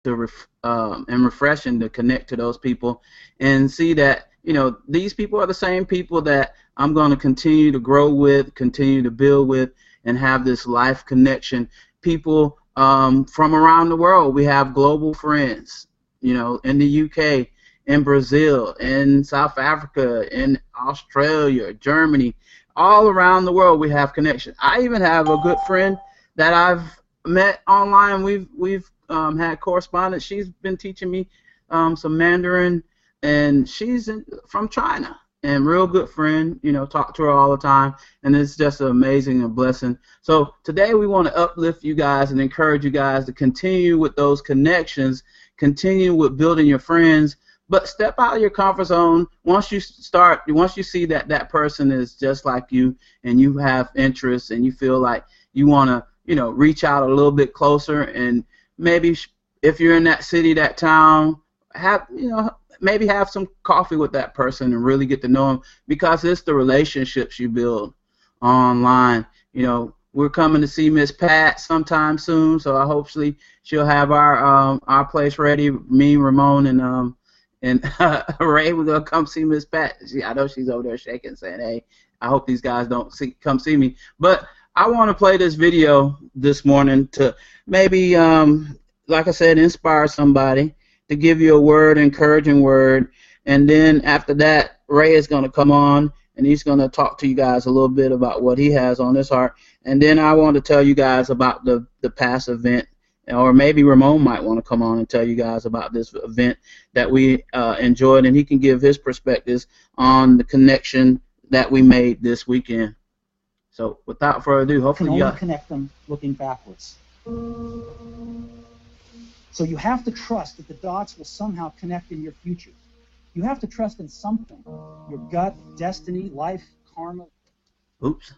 and refreshing to connect to those people and see that, you know, these people are the same people that I'm going to continue to grow with, continue to build with, and have this life connection. People from around the world. We have global friends, you know, in the UK, in Brazil, in South Africa, in Australia, Germany, all around the world we have connection. I even have a good friend that I've met online. We've had correspondence. She's been teaching me some Mandarin, and from China, and real good friend. You know, talk to her all the time, and it's just an amazing and blessing. So today we want to uplift you guys and encourage you guys to continue with those connections, continue with building your friends, but step out of your comfort zone. Once you see that that person is just like you, and you have interests, and you feel like you want to, you know, reach out a little bit closer, and maybe if you're in that city, that town, maybe have some coffee with that person and really get to know them, because it's the relationships you build online. You know, we're coming to see Miss Pat sometime soon, so hopefully she'll have our place ready. Me, Ramon, and Ray, we're gonna come see Miss Pat. I know she's over there shaking, saying, "Hey, I hope these guys don't come see me." But I want to play this video this morning to maybe, like I said, inspire somebody, to give you a word, encouraging word, and then after that, Ray is going to come on, and he's going to talk to you guys a little bit about what he has on his heart, and then I want to tell you guys about the past event, or maybe Ramon might want to come on and tell you guys about this event that we enjoyed, and he can give his perspectives on the connection that we made this weekend. So without further ado, hopefully you can only connect them looking backwards. So you have to trust that the dots will somehow connect in your future. You have to trust in something, your gut, destiny, life, karma. Oops.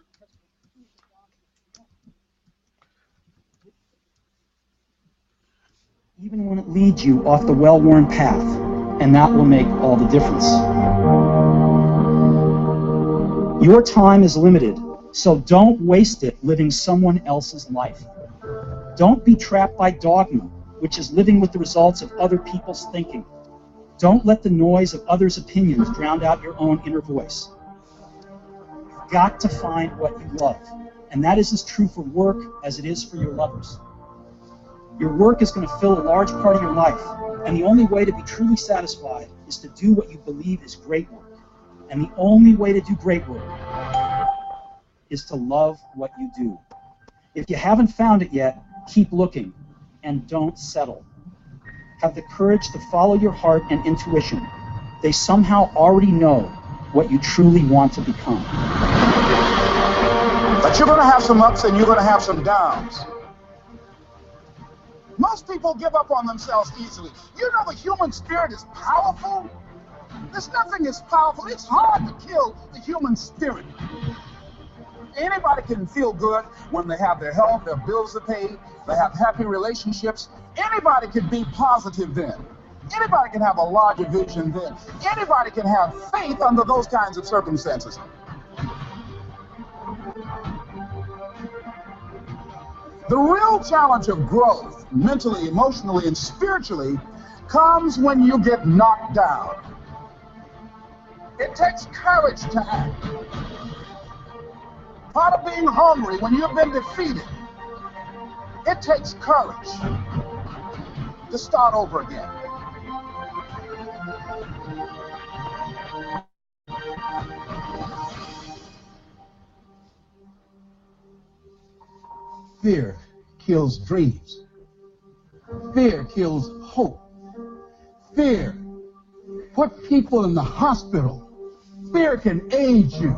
Even when it leads you off the well-worn path, and that will make all the difference. Your time is limited, so don't waste it living someone else's life. Don't be trapped by dogma, which is living with the results of other people's thinking. Don't let the noise of others' opinions drown out your own inner voice. You've got to find what you love, and that is as true for work as it is for your lovers. Your work is going to fill a large part of your life, and the only way to be truly satisfied is to do what you believe is great work. And the only way to do great work is to love what you do. If you haven't found it yet, keep looking, and don't settle. Have the courage to follow your heart and intuition. They somehow already know what you truly want to become. But you're going to have some ups and you're going to have some downs. Most people give up on themselves easily. You know the human spirit is powerful. There's nothing as powerful. It's hard to kill the human spirit. Anybody can feel good when they have their health, their bills to pay, they have happy relationships. Anybody can be positive then. Anybody can have a larger vision then. Anybody can have faith under those kinds of circumstances. The real challenge of growth, mentally, emotionally, and spiritually, comes when you get knocked down. It takes courage to act. Part of being hungry when you've been defeated, it takes courage to start over again. Fear kills dreams. Fear kills hope. Fear put people in the hospital. Fear can age you,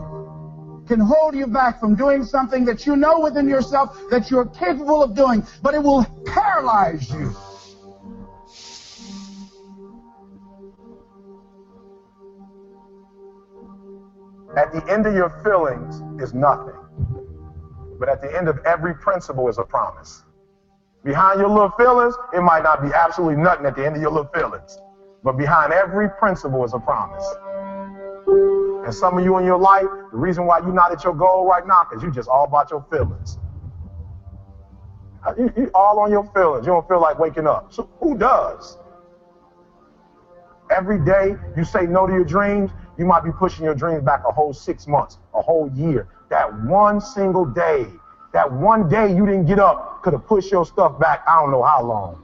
can hold you back from doing something that you know within yourself that you're capable of doing, but it will paralyze you. At the end of your feelings is nothing, but at the end of every principle is a promise. Behind your little feelings, it might not be absolutely nothing at the end of your little feelings, but behind every principle is a promise. And some of you in your life, the reason why you're not at your goal right now, because you're just all about your feelings. You all on your feelings. You don't feel like waking up. So who does? Every day you say no to your dreams, you might be pushing your dreams back a whole 6 months, a whole year. That one single day, that one day you didn't get up could have pushed your stuff back I don't know how long.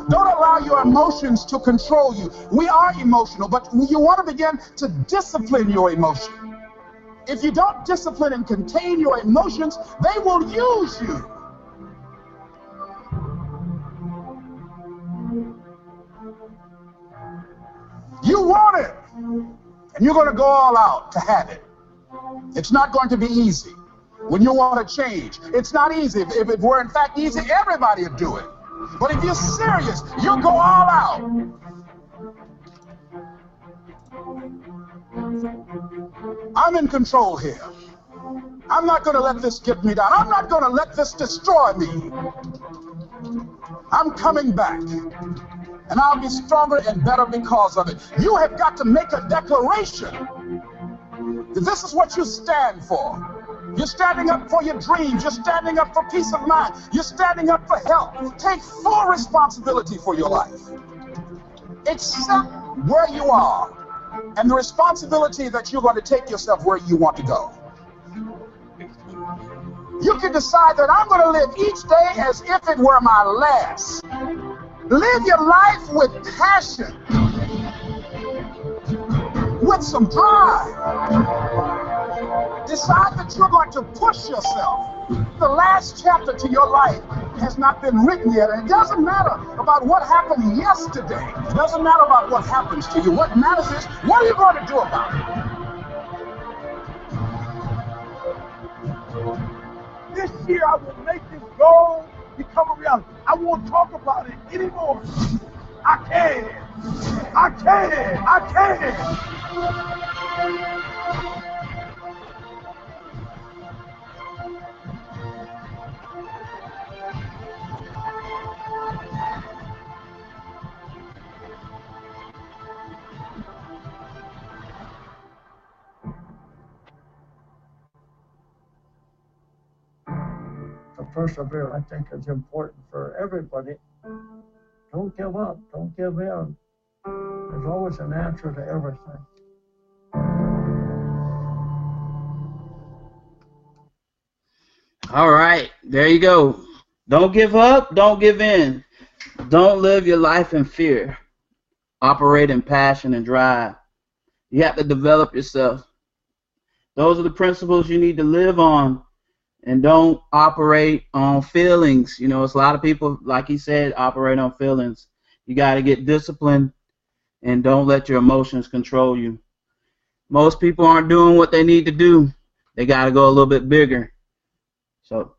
Don't allow your emotions to control you. We are emotional, but you want to begin to discipline your emotion. If you don't discipline and contain your emotions, they will use you. You want it, and you're going to go all out to have it. It's not going to be easy. When you want to change, it's not easy. If it were in fact easy, everybody would do it. But if you're serious, you'll go all out. I'm in control here. I'm not going to let this get me down. I'm not going to let this destroy me. I'm coming back. And I'll be stronger and better because of it. You have got to make a declaration. This is what you stand for. You're standing up for your dreams. You're standing up for peace of mind. You're standing up for health. Take full responsibility for your life. Accept where you are and the responsibility that you're going to take yourself where you want to go. You can decide that I'm going to live each day as if it were my last. Live your life with passion, with some drive. Decide that you're going to push yourself. The last chapter to your life has not been written yet, and it doesn't matter about what happened yesterday. It doesn't matter about what happens to you. What matters is, what are you going to do about it? This year I will make this goal become a reality. I won't talk about it anymore. I can. I can. I can. Persevere, I think, is important for everybody. Don't give up. Don't give in. There's always an answer to everything. All right, there you go. Don't give up. Don't give in. Don't live your life in fear. Operate in passion and drive. You have to develop yourself. Those are the principles you need to live on. And don't operate on feelings. You know, it's a lot of people, like he said, operate on feelings. You got to get disciplined and don't let your emotions control you. Most people aren't doing what they need to do. They got to go a little bit bigger. So,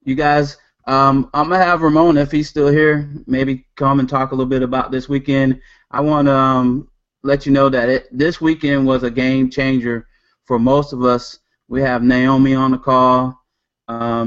you guys, I'm going to have Ramon, if he's still here, maybe come and talk a little bit about this weekend. I want to let you know that this weekend was a game changer for most of us. We have Naomi on the call.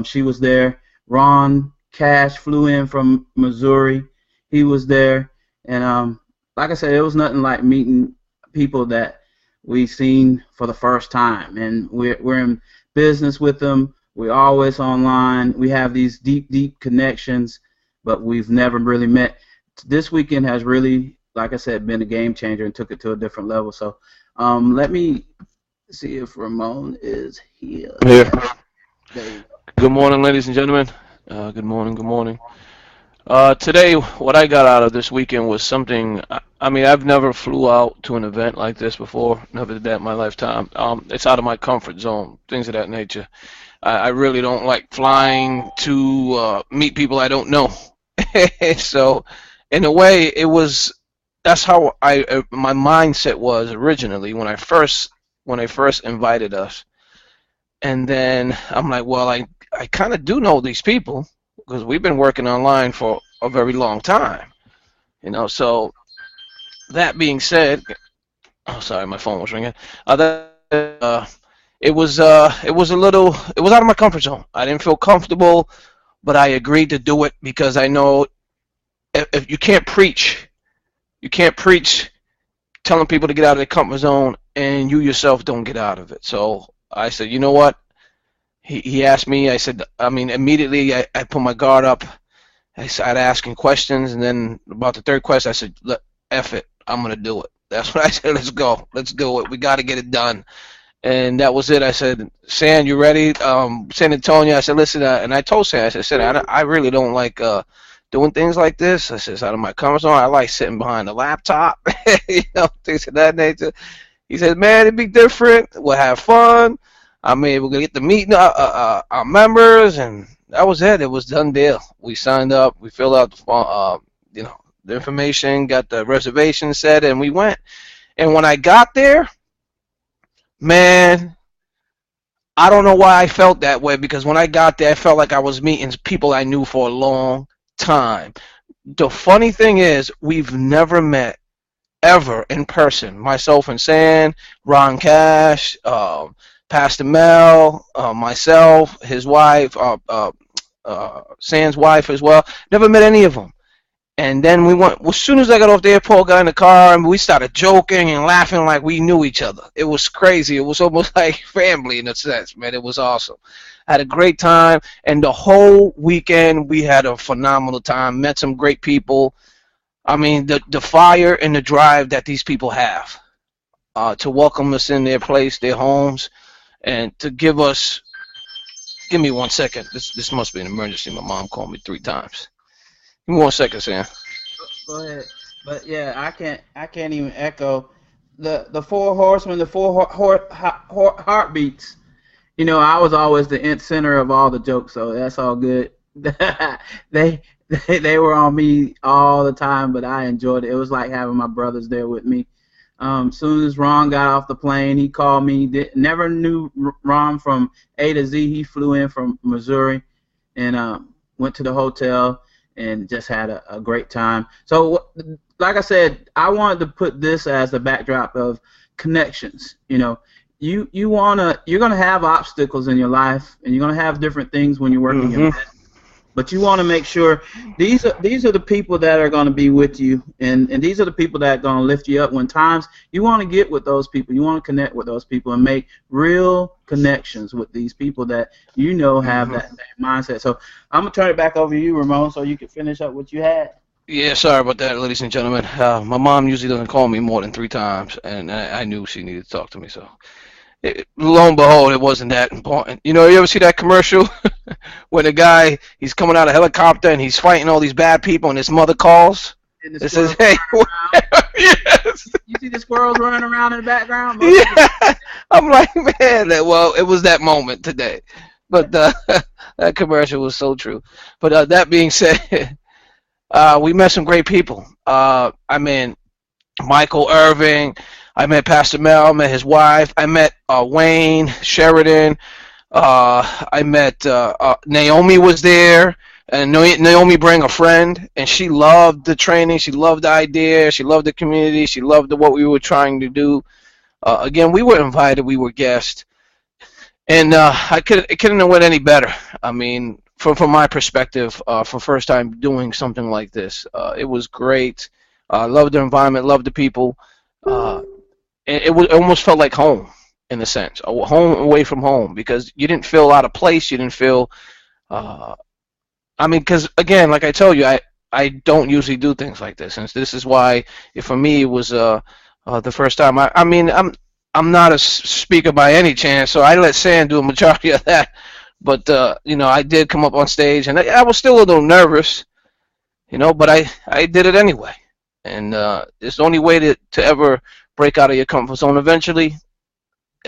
She was there. Ron Cash flew in from Missouri. He was there. And like I said, it was nothing like meeting people that we've seen for the first time. And we're in business with them. We're always online. We have these deep, deep connections, but we've never really met. This weekend has really, like I said, been a game changer and took it to a different level. So let me see if Ramon is here. Here. Good morning, ladies and gentlemen. Good morning, good morning. Today, what I got out of this weekend was something, I mean, I've never flew out to an event like this before. Never did that in my lifetime. It's out of my comfort zone, things of that nature. I really don't like flying to meet people I don't know. So, in a way, that's how my mindset was originally when I first invited us. And then I'm like, well, I kind of do know these people because we've been working online for a very long time, you know. So that being said, oh, sorry, my phone was ringing. It was out of my comfort zone. I didn't feel comfortable, but I agreed to do it because I know if you can't preach telling people to get out of their comfort zone and you yourself don't get out of it. So I said, you know what? he asked me. I said, I mean, immediately I put my guard up. I started asking questions, and then about the third question, I said, F it, I'm going to do it. That's what I said. Let's go. Let's do it. We got to get it done. And that was it. I said, San, you ready? San Antonio, I said, listen, and I told San, I said, I really don't like doing things like this. I said, it's out of my comfort zone. I like sitting behind a laptop, things of that nature. He said, man, it'd be different. We'll have fun. I mean, we're going to get to meet our members, and that was it. It was done deal. We signed up. We filled out the information, got the reservation set, and we went. And when I got there, man, I don't know why I felt that way, because when I got there, I felt like I was meeting people I knew for a long time. The funny thing is, we've never met ever in person. Myself and San, Ron Cash, Pastor Mel, myself, his wife, San's wife as well. Never met any of them. And then we went, as soon as I got off the airport, got in the car, and we started joking and laughing like we knew each other. It was crazy. It was almost like family in a sense, man. It was awesome. I had a great time, and the whole weekend we had a phenomenal time, met some great people. I mean, the fire and the drive that these people have to welcome us in their place, their homes, and to give me 1 second. This must be an emergency. My mom called me 3 times. Give me 1 second, Sam. Go ahead. But yeah, I can't even echo the 4 horsemen, the 4 heartbeats. I was always the center of all the jokes, so that's all good. they were on me all the time, but I enjoyed it. It was like having my brothers there with me. Soon as Ron got off the plane, he called me. Never knew Ron from A to Z. He flew in from Missouri and went to the hotel and just had a great time. So, like I said, I wanted to put this as a backdrop of connections. You're gonna have obstacles in your life, and you're gonna have different things when you're working in life. But you want to make sure these are the people that are going to be with you, and these are the people that are going to lift you up when times you want to get with those people. You want to connect with those people and make real connections with these people that have that mindset. So I'm going to turn it back over to you, Ramon, so you can finish up what you had. Yeah, sorry about that, ladies and gentlemen. My mom usually doesn't call me more than 3 times, and I knew she needed to talk to me, so... lo and behold, it wasn't that important. You ever see that commercial where the guy, he's coming out of a helicopter and he's fighting all these bad people, and his mother calls? It says, hey, yes. You see the squirrels running around in the background? Yeah. I'm like, man, well, it was that moment today. But that commercial was so true. But that being said, we met some great people. I mean, Michael Irving. I met Pastor Mel, I met his wife, I met Wayne Sheridan, I met Naomi was there, and Naomi brought a friend, and she loved the training, she loved the idea, she loved the community, she loved what we were trying to do. Again, we were invited, we were guests, and it couldn't have went any better. I mean, from my perspective, for first time doing something like this, it was great. Loved the environment, loved the people. It almost felt like home, in a sense, home away from home, because you didn't feel out of place. You didn't feel, because again, like I told you, I don't usually do things like this, and this is why, for me, it was the first time. I'm not a speaker by any chance, so I let Sam do a majority of that. But I did come up on stage, and I was still a little nervous, but I did it anyway. And it's the only way to ever break out of your comfort zone. Eventually,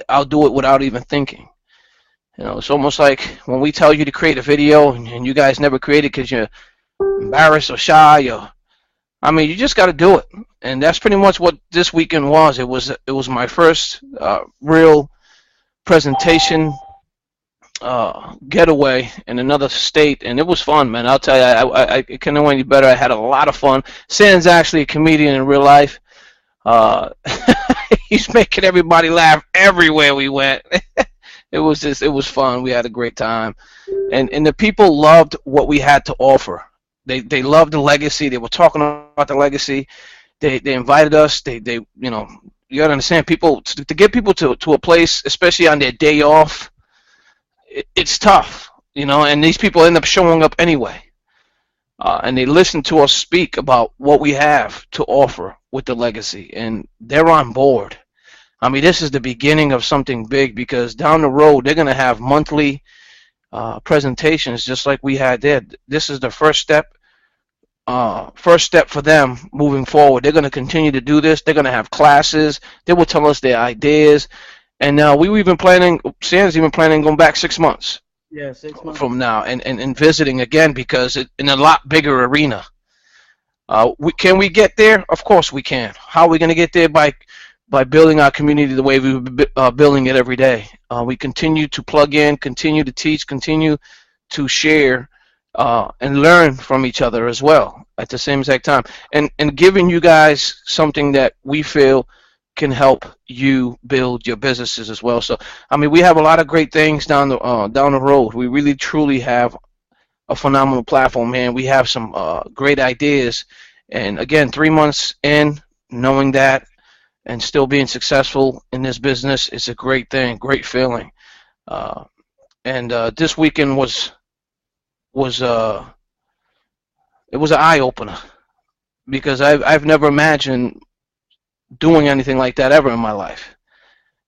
I'll do it without even thinking. It's almost like when we tell you to create a video and you guys never create it because you're embarrassed or shy. You just got to do it. And that's pretty much what this weekend was. It was my first real presentation getaway in another state, and it was fun, man. I'll tell you, I couldn't have went any better. I had a lot of fun. San's actually a comedian in real life. He's making everybody laugh everywhere we went. It was fun. We had a great time, and the people loved what we had to offer. They loved the legacy. They were talking about the legacy. They invited us. They you gotta understand, people to get people to a place, especially on their day off. it's tough, and these people end up showing up anyway. And they listen to us speak about what we have to offer with the legacy, and they're on board. I mean, this is the beginning of something big, because down the road they're going to have monthly presentations just like we had there. This is the first step for them moving forward. They're going to continue to do this. They're going to have classes. They will tell us their ideas. And Sam's even planning going back 6 months. Yeah, 6 months from now, and visiting again, because in a lot bigger arena. Can we get there? Of course we can. How are we going to get there? By building our community the way we've been building it every day. We continue to plug in, continue to teach, continue to share, and learn from each other as well at the same exact time, and giving you guys something that we feel can help you build your businesses as well. So, I mean, we have a lot of great things down the road. We really truly have a phenomenal platform, man. We have some great ideas, and again, 3 months in, knowing that and still being successful in this business is a great thing, great feeling. And this weekend was an eye opener, because I've never imagined doing anything like that ever in my life.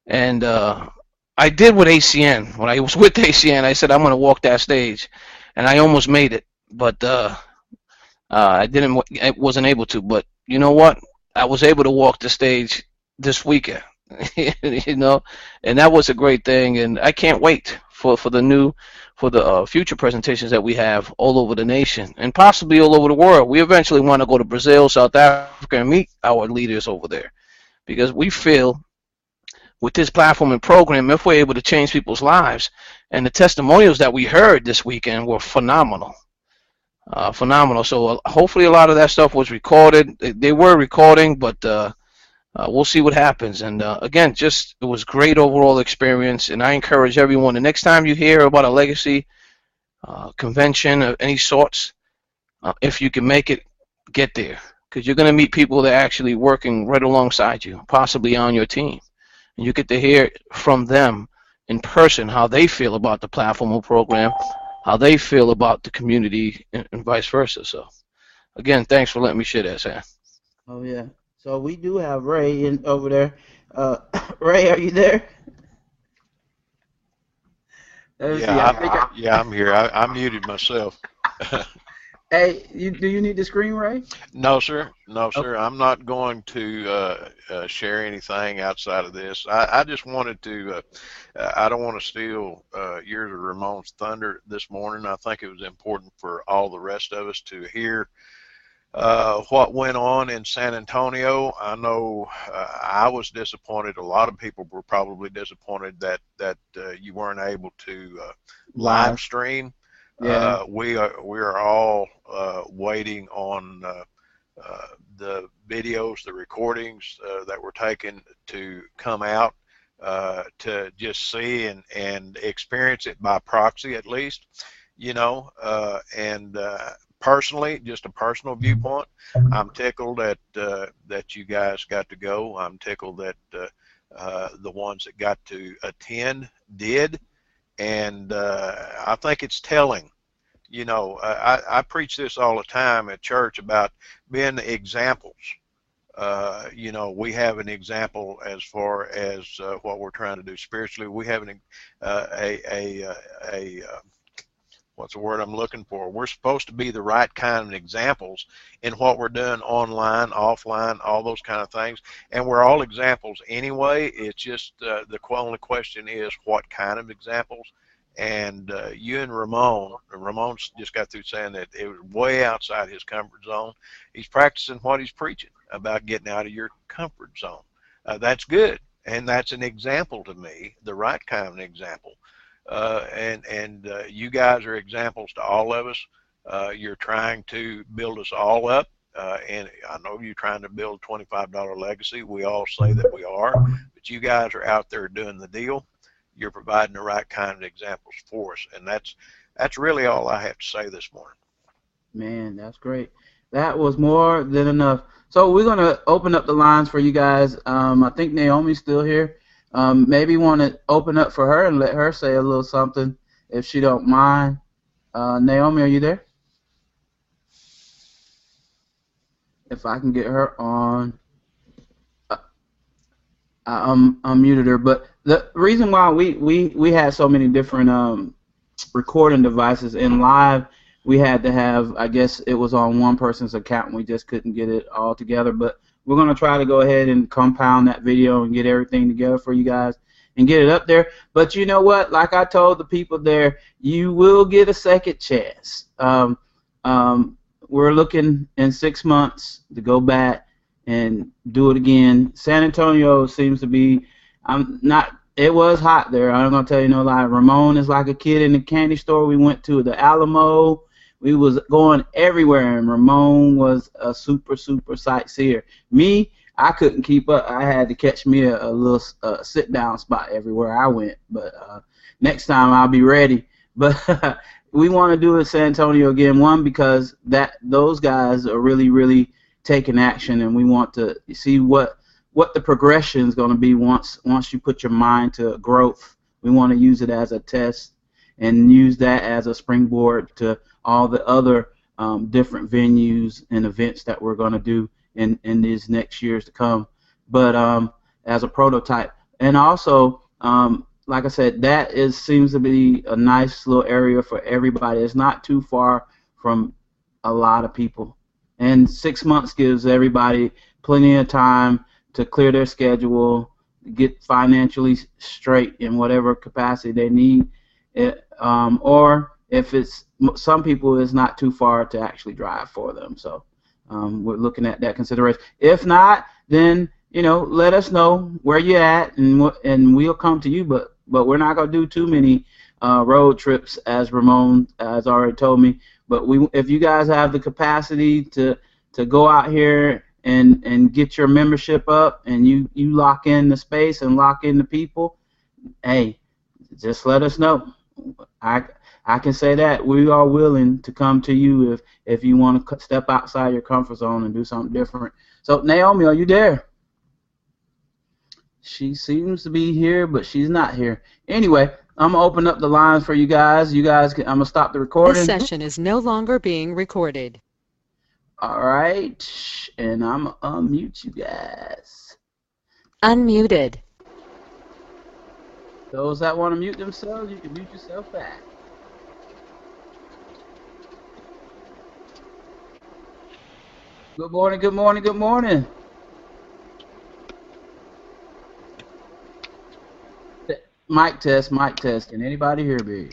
And I did with ACN. When I was with ACN, I said I'm going to walk that stage, and I almost made it, but I wasn't able to. But you know what? I was able to walk the stage this weekend, and that was a great thing. And I can't wait for the future presentations that we have all over the nation and possibly all over the world. We eventually want to go to Brazil, South Africa, and meet our leaders over there, because we feel with this platform and program, if we're able to change people's lives, and the testimonials that we heard this weekend were phenomenal. So hopefully a lot of that stuff was recorded. They were recording, but we'll see what happens. And again, it was great overall experience, and I encourage everyone, the next time you hear about a legacy convention of any sorts, if you can make it, get there, because you're going to meet people that are actually working right alongside you, possibly on your team, and you get to hear from them in person how they feel about the platform or program, how they feel about the community, and vice versa. So again, thanks for letting me share that, Sam. Oh yeah. So we do have Ray over there. Ray, are you there? Yeah, I'm here. I muted myself. Hey, do you need the screen, Ray? No, sir. No, sir. Okay. I'm not going to share anything outside of this. I just wanted to, I don't want to steal yours or Ramon's thunder this morning. I think it was important for all the rest of us to hear what went on in San Antonio. I know I was disappointed. A lot of people were probably disappointed that you weren't able to live stream. Yeah. We are all waiting on the videos, the recordings that were taken to come out to just see and experience it by proxy, at least, and personally, just a personal viewpoint, I'm tickled that you guys got to go. I'm tickled that the ones that got to attend did. And I think it's telling. I preach this all the time at church about being examples. We have an example as far as what we're trying to do spiritually. We have what's the word I'm looking for? We're supposed to be the right kind of examples in what we're doing online, offline, all those kind of things. And we're all examples anyway. It's just the only question is what kind of examples. And you and Ramon's just got through saying that it was way outside his comfort zone. He's practicing what he's preaching about getting out of your comfort zone. That's good. And that's an example to me, the right kind of example. And you guys are examples to all of us. You're trying to build us all up. And I know you're trying to build a $25 legacy. We all say that we are. But you guys are out there doing the deal. You're providing the right kind of examples for us, and that's really all I have to say this morning. Man, that's great. That was more than enough. So we're going to open up the lines for you guys. I think Naomi's still here. Maybe want to open up for her and let her say a little something, if she don't mind. Naomi, are you there? If I can get her on. I unmuted her, but the reason why we had so many different recording devices in live, we had to have, I guess it was on one person's account and we just couldn't get it all together, but we're going to try to go ahead and compound that video and get everything together for you guys and get it up there. But you know what, like I told the people there, you will get a second chance. We're looking in 6 months to go back and do it again. San Antonio seems to be, it was hot there. I'm going to tell you no lie. Ramon is like a kid in the candy store. We went to the Alamo. We was going everywhere, and Ramon was a super sightseer. Me, I couldn't keep up. I had to catch me a little sit-down spot everywhere I went. But next time I'll be ready. But we want to do it in San Antonio again, one, because those guys are really taking action, and we want to see what the progression is going to be once you put your mind to growth. We want to use it as a test and use that as a springboard to all the other different venues and events that we're going to do in these next years to come. But as a prototype, and also like I said, that seems to be a nice little area for everybody. It's not too far from a lot of people. And 6 months gives everybody plenty of time to clear their schedule, get financially straight in whatever capacity they need. Or if it's some people, it's not too far to actually drive for them. So we're looking at that consideration. If not, then let us know where you're at, and we'll come to you. But we're not gonna do too many road trips, as Ramon has already told me. But if you guys have the capacity to go out here and get your membership up, and you lock in the space and lock in the people, hey, just let us know. I can say that we are willing to come to you if you want to step outside your comfort zone and do something different. So Naomi, are you there? She seems to be here, but she's not here. Anyway, I'm going to open up the lines for you guys. I'm going to stop the recording. This session is no longer being recorded. All right. And I'm going to unmute you guys. Unmuted. Those that want to mute themselves, you can mute yourself back. Good morning, good morning, good morning. Mic test, mic test. Can anybody hear me?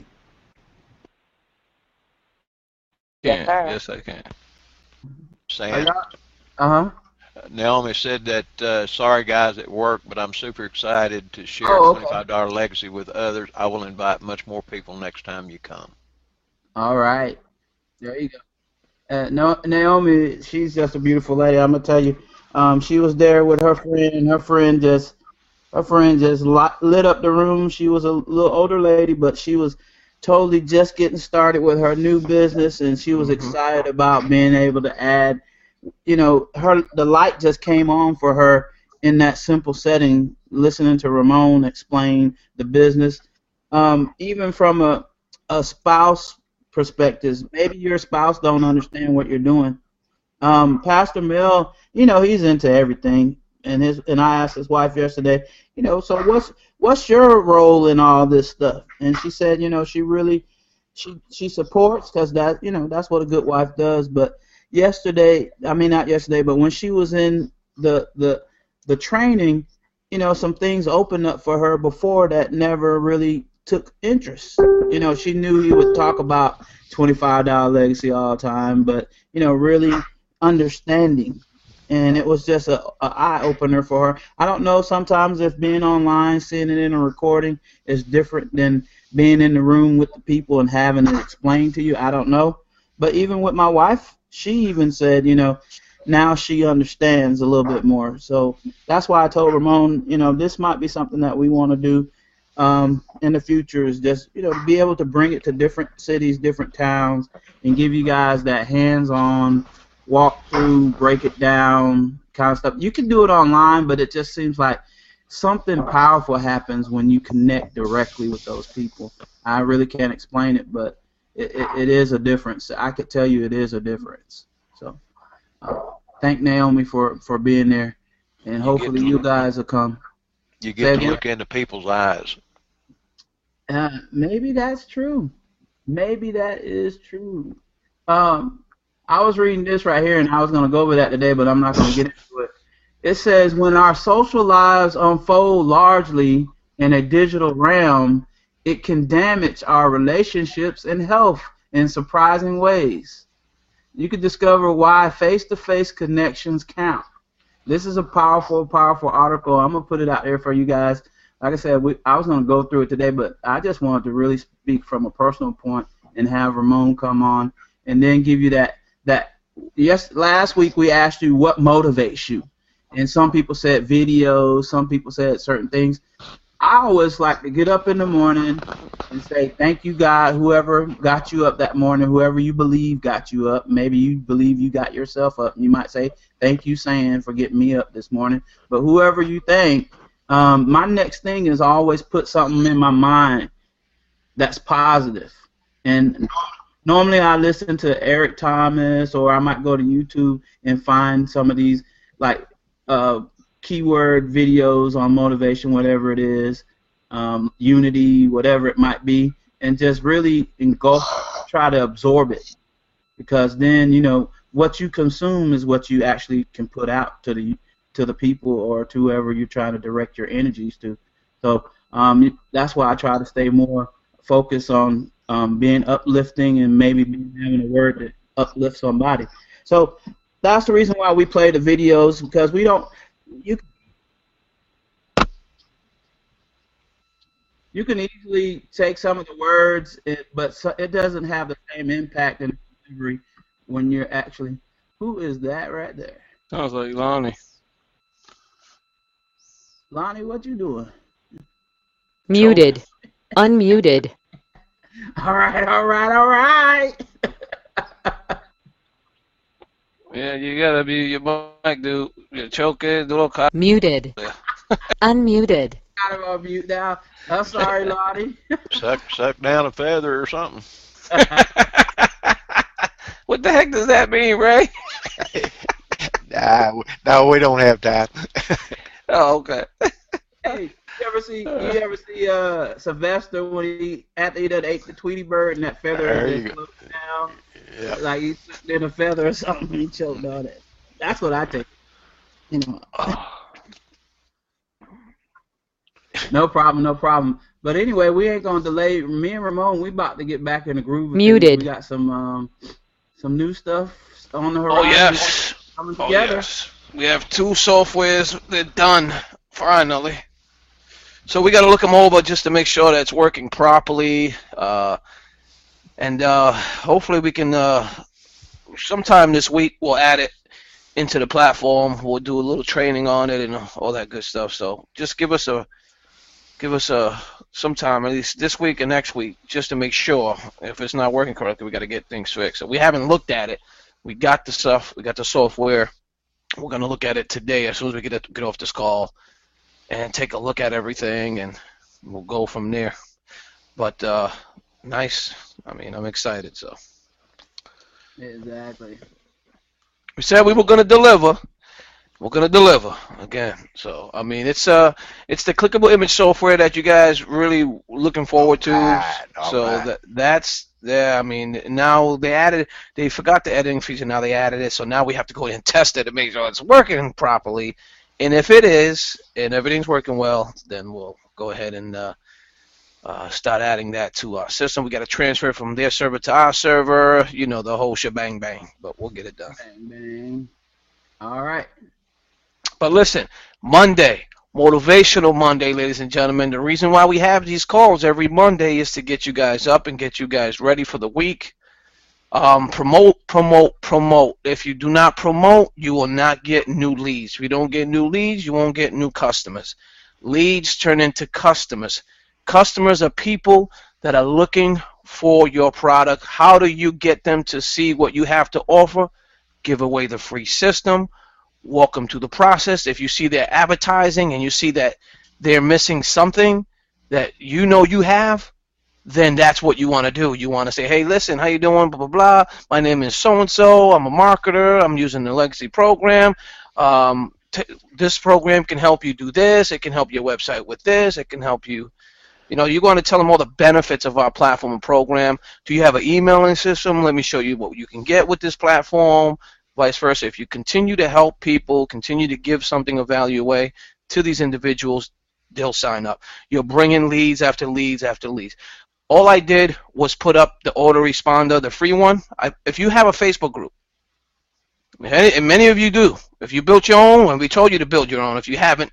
Yes, I can. Sam, Naomi said that, sorry guys at work, but I'm super excited to share a $25 legacy with others. I will invite much more people next time you come. All right. There you go. Naomi, she's just a beautiful lady. I'm going to tell you, she was there with her friend, and her friend just lit up the room. She was a little older lady, but she was totally just getting started with her new business, and she was excited about being able to add, the light just came on for her in that simple setting, listening to Ramon explain the business. Even from a spouse perspective, maybe your spouse don't understand what you're doing. Pastor Mel, he's into everything. And I asked his wife yesterday, so what's your role in all this stuff? And she said, she supports, because that's what a good wife does. But not yesterday, but when she was in the training, some things opened up for her before that never really took interest. She knew he would talk about $25 legacy all the time, but really understanding. And it was just an eye-opener for her. I don't know, sometimes if being online, seeing it in a recording is different than being in the room with the people and having it explained to you. I don't know. But even with my wife, she even said, now she understands a little bit more. So that's why I told Ramon, this might be something that we want to do in the future, is just, be able to bring it to different cities, different towns, and give you guys that hands-on walk through, break it down kind of stuff. You can do it online, but it just seems like something powerful happens when you connect directly with those people. I really can't explain it, but it is a difference. I could tell you it is a difference. So thank Naomi for being there, and hopefully you guys will come. You get to look into people's eyes. Maybe that's true. Maybe that is true. I was reading this right here, and I was going to go over that today, but I'm not going to get into it. It says, when our social lives unfold largely in a digital realm, it can damage our relationships and health in surprising ways. You can discover why face-to-face connections count. This is a powerful, powerful article. I'm going to put it out there for you guys. Like I said, I was going to go through it today, but I just wanted to really speak from a personal point and have Ramon come on and then give you that. Yes, last week we asked you what motivates you, and some people said videos, some people said certain things. I always like to get up in the morning and say, thank you, God, whoever got you up that morning, whoever you believe got you up. Maybe you believe you got yourself up. You might say, thank you, Sam, for getting me up this morning. But whoever you thank, my next thing is always put something in my mind that's positive. And normally I listen to Eric Thomas, or I might go to YouTube and find some of these like keyword videos on motivation, whatever it is, unity, whatever it might be, and just really try to absorb it, because then what you consume is what you actually can put out to the people or to whoever you're trying to direct your energies to. So that's why I try to stay more focused on being uplifting and maybe having a word that uplifts somebody. So that's the reason why we play the videos, because we don't. You can easily take some of the words, but it doesn't have the same impact and delivery when you're actually. Who is that right there? Sounds like Lonnie. Lonnie, what you doing? Muted. Unmuted. All right. Yeah, you gotta be your mic, dude. You're choking, little cop. Muted. Unmuted. Got him on mute now. I'm sorry, Lonnie. Suck down a feather or something. What the heck does that mean, Ray? No, we don't have time. Oh, okay. Hey, you ever see Sylvester when after he done ate the Tweety bird and that feather just floated down? Yeah. Like he took in a feather or something and he choked on it. That's what I take. No problem. But anyway, we ain't gonna delay. Me and Ramon, we about to get back in the groove. Muted. We got some new stuff on the horizon. Oh yes. Coming together. Yes. We have 2 softwares. They're done finally. So we got to look them over just to make sure that it's working properly. And hopefully we can, sometime this week, we'll add it into the platform. We'll do a little training on it and all that good stuff. So just give us some time, at least this week and next week, just to make sure. If it's not working correctly, we got to get things fixed. So we haven't looked at it. We got the stuff. We got the software. We're going to look at it today as soon as we get off this call and take a look at everything, and we'll go from there. But nice. I mean, I'm excited. So exactly. We said we were going to deliver. We're going to deliver again. So I mean, it's the clickable image software that you guys really looking forward to. That's there. I mean, now they forgot the editing feature. Now they added it. So now we have to go in and test it and make sure it's working properly. And if it is, and everything's working well, then we'll go ahead and start adding that to our system. We got to transfer from their server to our server. The whole shebang bang. But we'll get it done. Bang bang. All right. But listen, Monday, Motivational Monday, ladies and gentlemen. The reason why we have these calls every Monday is to get you guys up and get you guys ready for the week. Promote. If you do not promote, you will not get new leads. If you don't get new leads, you won't get new customers. Leads turn into customers. Customers are people that are looking for your product. How do you get them to see what you have to offer? Give away the free system. Walk them through the process. If you see their advertising and you see that they're missing something that you know you have, then that's what you want to do. You want to say, hey, listen, how you doing? Blah, blah, blah. My name is so-and-so. I'm a marketer. I'm using the Legacy program. This program can help you do this. It can help your website with this. It can help you. You're going to tell them all the benefits of our platform and program. Do you have an emailing system? Let me show you what you can get with this platform. Vice versa. If you continue to help people, continue to give something of value away to these individuals, they'll sign up. You're bringing leads after leads after leads. All I did was put up the autoresponder, the free one. If you have a Facebook group, and many of you do, if you built your own, and we told you to build your own, if you haven't,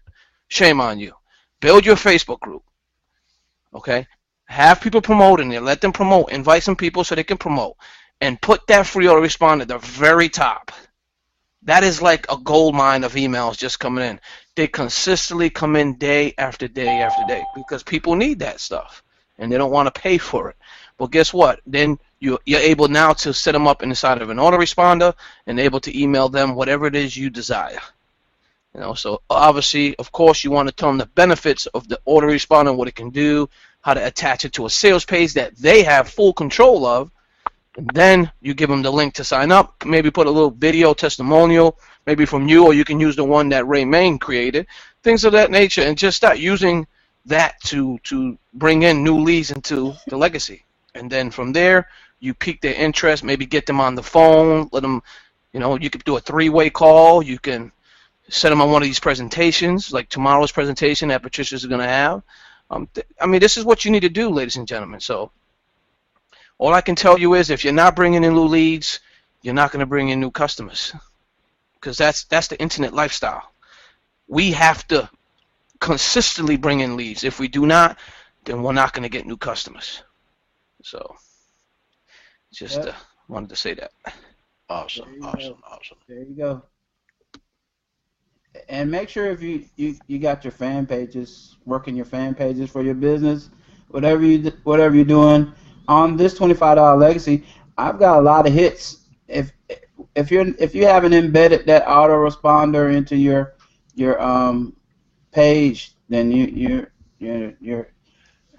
shame on you. Build your Facebook group, okay? Have people promote in there. Let them promote. Invite some people so they can promote. And put that free autoresponder at the very top. That is like a gold mine of emails just coming in. They consistently come in day after day after day because people need that stuff. And they don't want to pay for it. Well, guess what? Then you're able now to set them up inside of an autoresponder and able to email them whatever it is you desire. So obviously, of course, you want to tell them the benefits of the autoresponder, what it can do, how to attach it to a sales page that they have full control of, and then you give them the link to sign up. Maybe put a little video testimonial, maybe from you, or you can use the one that Ray Main created, things of that nature, and just start using that to bring in new leads into the Legacy. And then from there, you pique their interest, maybe get them on the phone, let them, you could do a 3-way call. You can set them on one of these presentations, like tomorrow's presentation that Patricia's going to have. This is what you need to do, ladies and gentlemen. So all I can tell you is if you're not bringing in new leads, you're not going to bring in new customers, because that's the internet lifestyle. We have to consistently bring in leads. If we do not, then we're not going to get new customers. So just wanted to say that. Awesome. There you go. And make sure if you got your fan pages, working your fan pages for your business, whatever you're doing on this $25 Legacy, I've got a lot of hits. If you haven't embedded that autoresponder into your page, then you're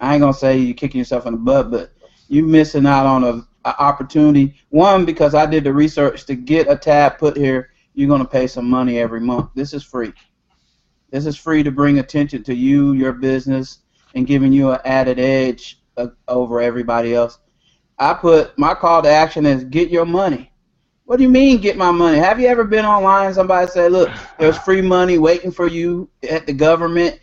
I ain't gonna say you're kicking yourself in the butt, but you're missing out on an opportunity. One, because I did the research to get a tab put here. You're going to pay some money every month. This is free. This is free to bring attention to you, your business, and giving you an added edge over everybody else. I put my call to action is get your money. What do you mean get my money? Have you ever been online and somebody said, look, there's free money waiting for you at the government?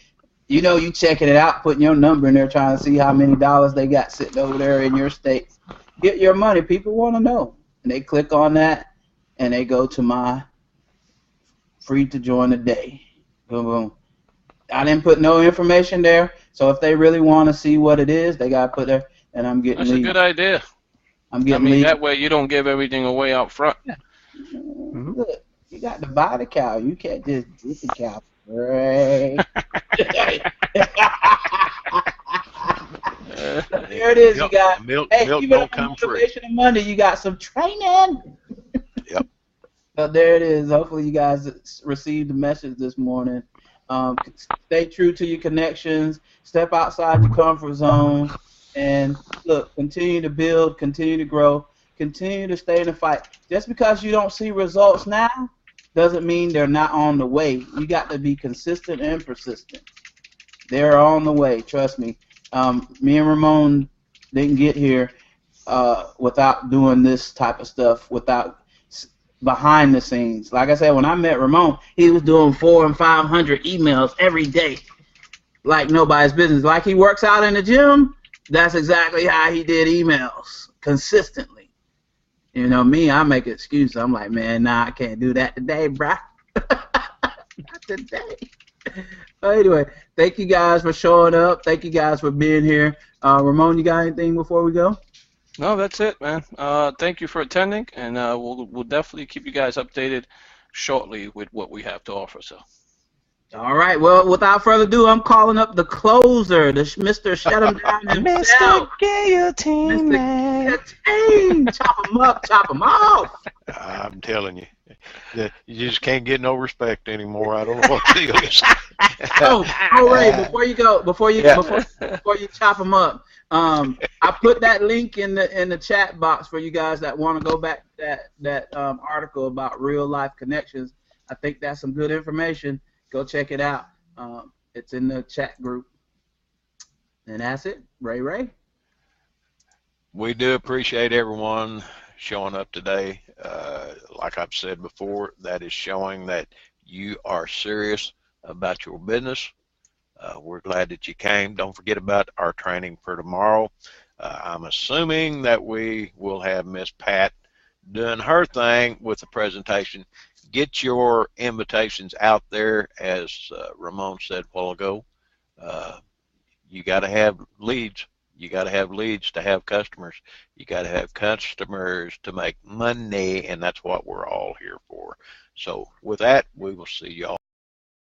You checking it out, putting your number in there, trying to see how many dollars they got sitting over there in your state. Get your money. People want to know. And they click on that, and they go to my free to join today. Boom, boom. I didn't put no information there, so if they really want to see what it is, they got to put there, and I'm getting That's leads. a good idea. I'm getting leads. That way you don't give everything away out front. Yeah. Look, you got to buy the cow. You can't just get the cow. Right. There it is. You got milk even don't on come free. Motivational Monday, you got some training. Yep. So there it is. Hopefully you guys received the message this morning. Stay true to your connections. Step outside your comfort zone. And look, continue to build, continue to grow, continue to stay in the fight. Just because you don't see results now doesn't mean they're not on the way. You got to be consistent and persistent. They're on the way, trust me. Me and Ramon didn't get here without doing this type of stuff, without behind the scenes. Like I said, when I met Ramon, he was doing 400 and 500 emails every day, like nobody's business. Like he works out in the gym, that's exactly how he did emails, consistently. Me, I make excuses. I'm like, man, nah, I can't do that today, bruh. Not today. But anyway, thank you guys for showing up. Thank you guys for being here. Ramon, you got anything before we go? No, that's it, man. Thank you for attending, and we'll definitely keep you guys updated shortly with what we have to offer. So. All right. Well, without further ado, I'm calling up the closer, the Mr. Shut him down himself. Mr. Guillotine Mr. Man. Guillotine. Chop him up, chop him off. I'm telling you, you just can't get no respect anymore. I don't know what the deal is. Ray, before you chop him up, I put that link in the chat box for you guys that want to go back to that article about real life connections. I think that's some good information. Go check it out. It's in the chat group. And that's it. Ray. We do appreciate everyone showing up today. Like I've said before, that is showing that you are serious about your business. We're glad that you came. Don't forget about our training for tomorrow. I'm assuming that we will have Miss Pat doing her thing with the presentation. Get your invitations out there, as Ramon said a while ago. You got to have leads. You got to have leads to have customers. You got to have customers to make money, and that's what we're all here for. So with that, we will see y'all.